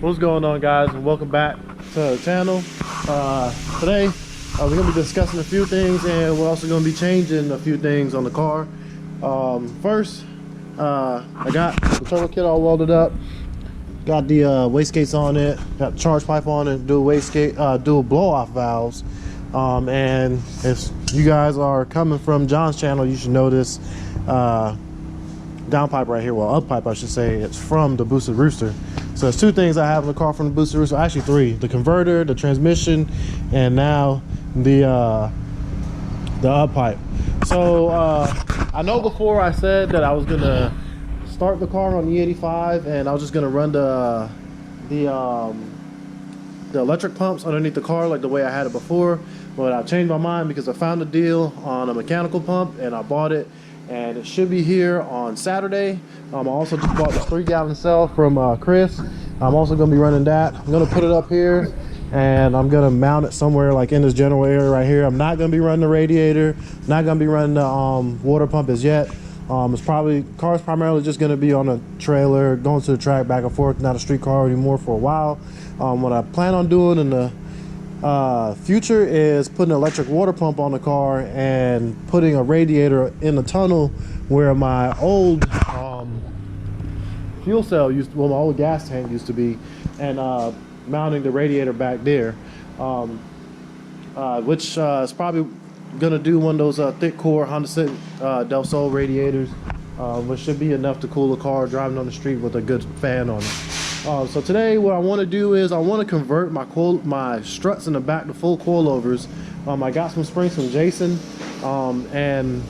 What's going on, guys, and welcome back to the channel. Today we're going to be discussing a few things, and we're also going to be changing a few things on the car. First, I got the turbo kit all welded up, got the wastegates on it, got the charge pipe on it, dual wastegate, dual blow off valves. And if you guys are coming from John's channel, you should know this down pipe right here, well, up pipe I should say, it's from the Boosted Rooster. So there's two things I have in the car from the Boosted Rooster, actually three: the converter, the transmission, and now the up pipe. So I know before I said that I was gonna start the car on E85 and I was just gonna run the electric pumps underneath the car like the way I had it before, but I changed my mind because I found a deal on a mechanical pump and I bought it, and it should be here on Saturday. I also just bought this 3-gallon cell from Chris. I'm also going to be running that. I'm going to put it up here and I'm going to mount it somewhere like in this general area right here. I'm not going to be running the radiator, not going to be running the water pump as yet. Car's primarily just going to be on a trailer, going to the track back and forth, not a street car anymore for a while. What I plan on doing in the future is putting an electric water pump on the car and putting a radiator in the tunnel where my old fuel cell my old gas tank used to be, and mounting the radiator back there, which is probably gonna do one of those thick core Honda Del Sol radiators, which should be enough to cool the car driving on the street with a good fan on it. So today what I want to do is I want to convert my struts in the back to full coilovers. I got some springs from Jason, and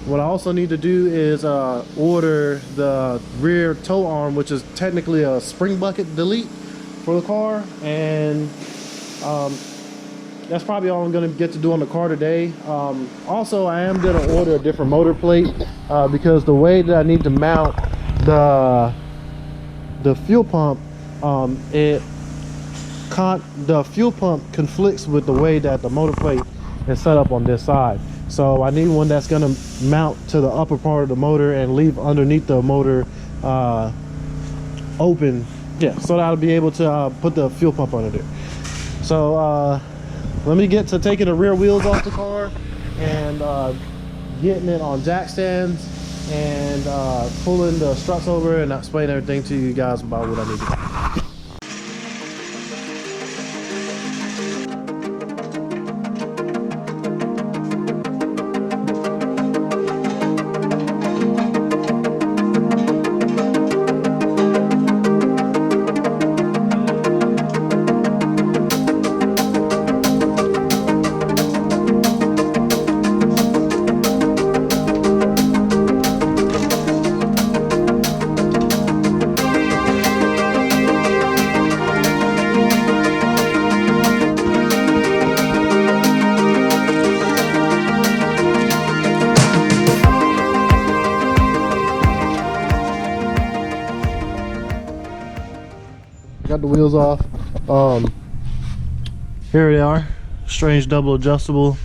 what I also need to do is order the rear tow arm, which is technically a spring bucket delete for the car, and that's probably all I'm going to get to do on the car today. Also, I am going to order a different motor plate because the way that I need to mount the fuel pump, the fuel pump conflicts with the way that the motor plate is set up on this side. So I need one that's going to mount to the upper part of the motor and leave underneath the motor open, yeah, so that I'll be able to put the fuel pump under there. So let me get to taking the rear wheels off the car and getting it on jack stands and pulling the struts over and explain everything to you guys about what I need to do. Got the wheels off. Here they are, strange double adjustable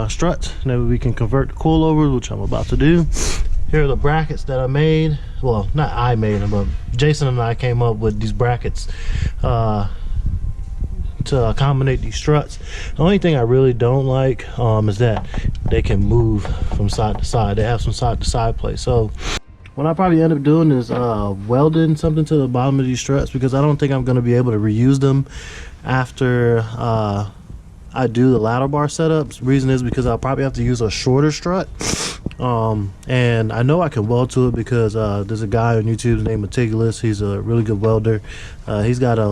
struts. Now we can convert to coilovers, which I'm about to do. Here are the brackets that I made. Well, not I made them, but Jason and I came up with these brackets to accommodate these struts. The only thing I really don't like is that they can move from side to side. They have some side to side play. So what I probably end up doing is welding something to the bottom of these struts, because I don't think I'm going to be able to reuse them after I do the ladder bar setups. Reason is because I'll probably have to use a shorter strut, and I know I can weld to it because there's a guy on YouTube named Meticulous. He's a really good welder. He's got a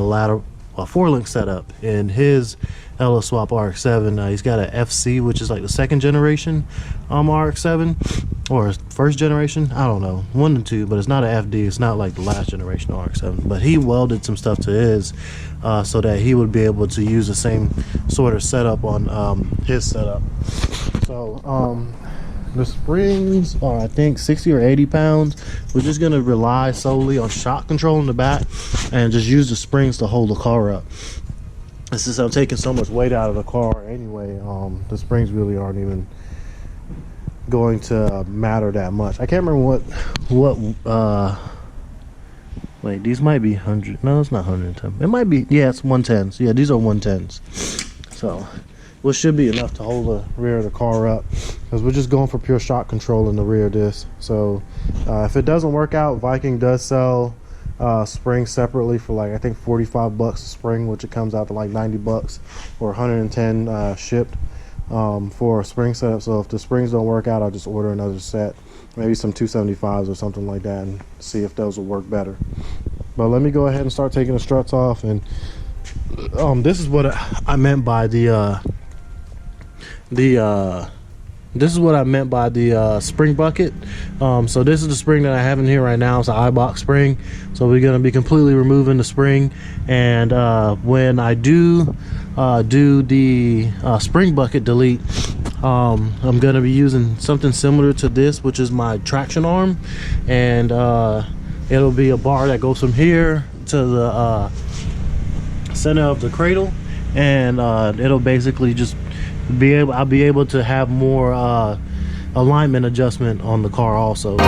4-link setup in his LS Swap RX-7. He's got an FC, which is like the 2nd generation RX-7, or first generation, I don't know, 1 and 2, but it's not an FD. It's not like the last generation RX-7, but he welded some stuff to his so that he would be able to use the same sort of setup on his setup. So the springs are, I think, 60 or 80 pounds. We're just gonna rely solely on shock control in the back and just use the springs to hold the car up. Since I'm taking so much weight out of the car anyway, the springs really aren't even going to matter that much. I can't remember Wait, these might be 100. No, it's not 110. It might be. Yeah, it's 110s. Yeah, these are 110s. So, which should be enough to hold the rear of the car up, because we're just going for pure shock control in the rear of this. So, if it doesn't work out, Viking does sell springs separately for like, I think 45 bucks a spring, which it comes out to like 90 bucks or 110 shipped for a spring setup. So if the springs don't work out, I'll just order another set, maybe some 275s or something like that, and see if those will work better. But let me go ahead and start taking the struts off. And this is what I meant by this is what I meant by the spring bucket. So this is the spring that I have in here right now. It's an iBox spring. So we're going to be completely removing the spring. And when I do the spring bucket delete, I'm going to be using something similar to this, which is my traction arm. And it'll be a bar that goes from here to the center of the cradle. And it'll basically just I'll be able to have more alignment adjustment on the car also.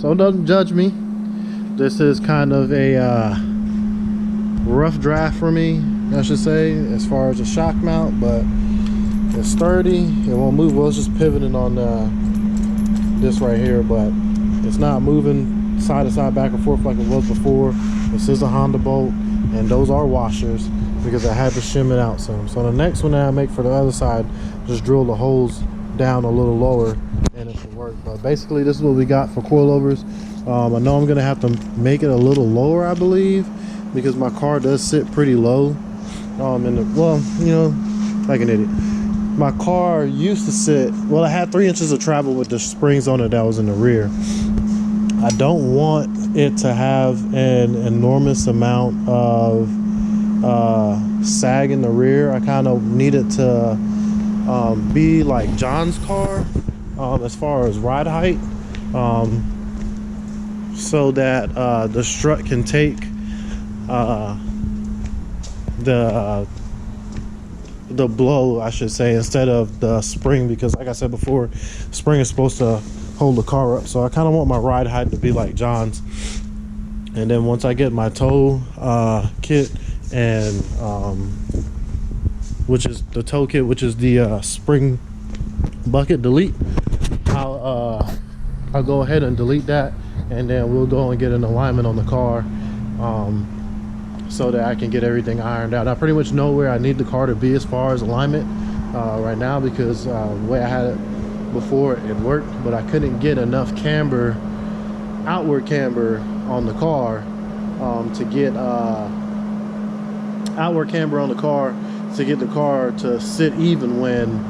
So don't judge me. This is kind of a rough draft for me, I should say, as far as a shock mount, but it's sturdy. It won't move. Well, it's just pivoting on this right here, but it's not moving side to side, back and forth like it was before. This is a Honda bolt, and those are washers because I had to shim it out some. So the next one that I make for the other side, just drill the holes down a little lower and it should work. But basically this is what we got for coilovers. I know I'm gonna have to make it a little lower, I believe, because my car does sit pretty low. Well, you know, like an idiot. My car used to sit, well, I had 3 inches of travel with the springs on it that was in the rear. I don't want it to have an enormous amount of sag in the rear. I kind of need it to be like John's car as far as ride height, so that the strut can take the blow, I should say, instead of the spring, because like I said before, spring is supposed to hold the car up. So I kind of want my ride height to be like John's. And then once I get my tow kit, and which is the tow kit, which is the spring bucket delete, I'll go ahead and delete that, and then we'll go and get an alignment on the car, so that I can get everything ironed out. I pretty much know where I need the car to be as far as alignment right now, because the way I had it before, it worked, but I couldn't get enough camber, outward camber on the car, to get outward camber on the car to get the car to sit even when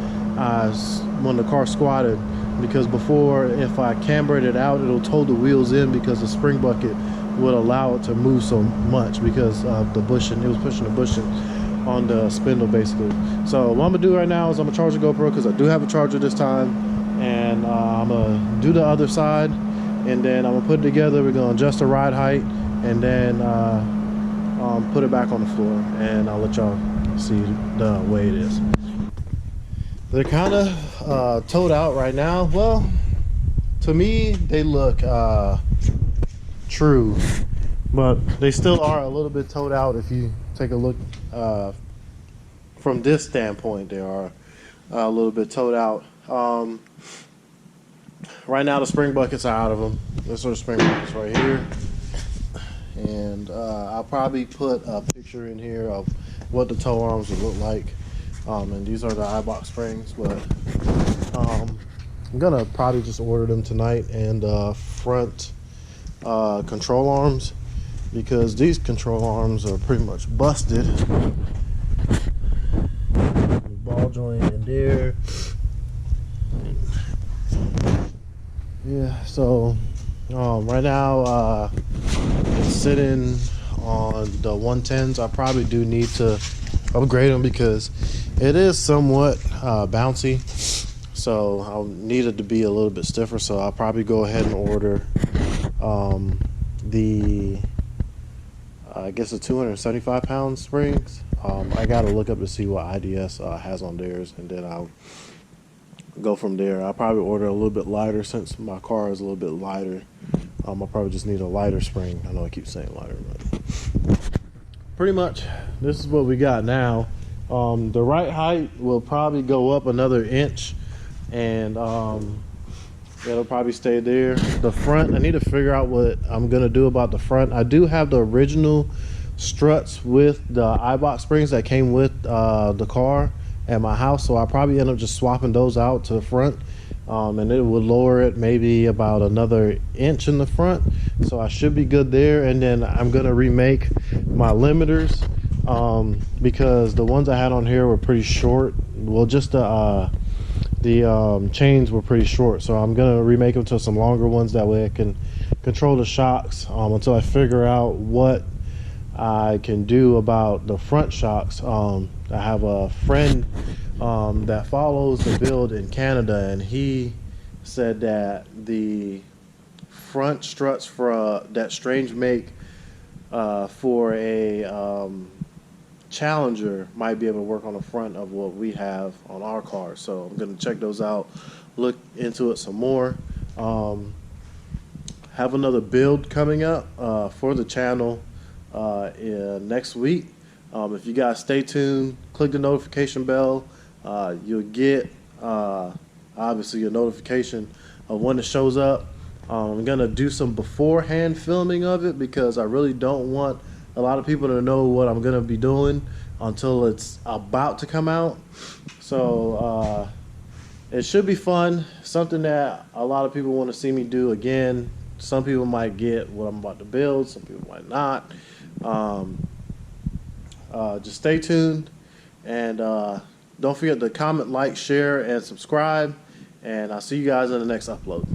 the car squatted. Because before, if I cambered it out, it'll tow the wheels in, because the spring bucket would allow it to move so much because of the bushing. It was pushing the bushing on the spindle basically. So what I'm gonna do right now is I'm gonna charge the GoPro, because I do have a charger this time, and I'm gonna do the other side, and then I'm gonna put it together. We're gonna adjust the ride height, and then put it back on the floor, and I'll let y'all see the way it is. They're kind of towed out right now. Well, to me they look true, but they still are a little bit towed out. If you take a look from this standpoint, they are a little bit towed out. right now the spring buckets are out of them. This are the spring buckets right here. And I'll probably put a picture in here of what the toe arms would look like. And these are the iBox springs, but I'm gonna probably just order them tonight, and front control arms, because these control arms are pretty much busted. Ball joint in there. Yeah, so right now it's sitting on the 110s. I probably do need to upgrade them because it is somewhat bouncy, so I'll need it to be a little bit stiffer. So I'll probably go ahead and order the I guess the 275 pound springs. I gotta look up to see what IDS has on theirs, and then I'll go from there. I'll probably order a little bit lighter since my car is a little bit lighter. I'll probably just need a lighter spring. I know I keep saying lighter, but pretty much this is what we got now. The right height will probably go up another inch, and it'll probably stay there. The front, I need to figure out what I'm gonna do about the front. I do have the original struts with the iBox springs that came with the car at my house, so I'll probably end up just swapping those out to the front, and it would lower it maybe about another inch in the front, so I should be good there. And then I'm gonna remake my limiters, because the ones I had on here were pretty short. Well, just the chains were pretty short, so I'm gonna remake them to some longer ones. That way I can control the shocks until I figure out what I can do about the front shocks. I have a friend that follows the build in Canada, and he said that the front struts for that strange make for a Challenger might be able to work on the front of what we have on our car. So I'm going to check those out, look into it some more. Have another build coming up for the channel next week. If you guys stay tuned, click the notification bell, you'll get obviously a notification of when it shows up. I'm gonna do some beforehand filming of it because I really don't want a lot of people to know what I'm gonna be doing until it's about to come out. So it should be fun, something that a lot of people want to see me do again. Some people might get what I'm about to build, some people might not. Just stay tuned, and don't forget to comment, like, share, and subscribe, and I'll see you guys in the next upload.